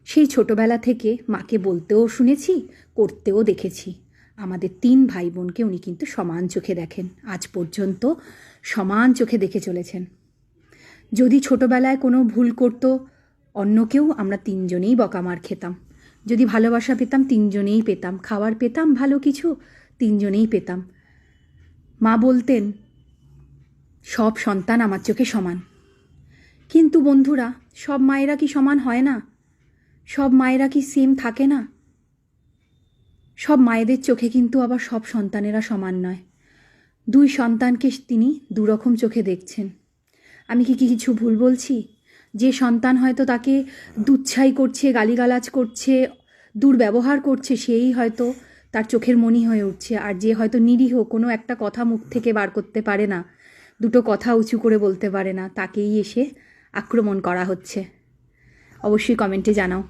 সেই ছোটবেলা থেকে মাকে বলতেও শুনেছি, করতেও দেখেছি। আমাদের 3 ভাই বোনকে উনি কিন্তু সমান চোখে দেখেন, আজ পর্যন্ত সমান চোখে দেখে চলেছেন। যদি ছোটবেলায় কোনো ভুল করতো অন্যকেও, আমরা 3 জনেই বকামার খেতাম। যদি ভালোবাসা পেতাম 3 জনেই পেতাম, খাবার পেতাম ভালো কিছু 3 জনেই পেতাম। মা বলতেন সব সন্তান আমার চোখে সমান। কিন্তু বন্ধুরা, সব মায়েরা কি সমান হয় না? সব মায়েরা কি সেম থাকে না? সব মায়েদের চোখে কিন্তু আবার সব সন্তানেরা সমান নয়। 2 সন্তানকে তিনি 2 রকম চোখে দেখছেন। আমি কি কিছু ভুল বলছি? যে সন্তান হয়তো তাকে দুচ্ছাই করছে, গালিগালাজ করছে, দুর্ব্যবহার করছে, সেই হয়তো তার চোখের মণি হয়ে উঠছে। আর যে হয়তো নিরীহ, কোনো একটা কথা মুখ থেকে বার করতে পারে না, 2টো কথা উঁচু করে বলতে পারে না, তাকেই এসে আক্রমণ করা হচ্ছে। অবশ্যই কমেন্টে জানাও।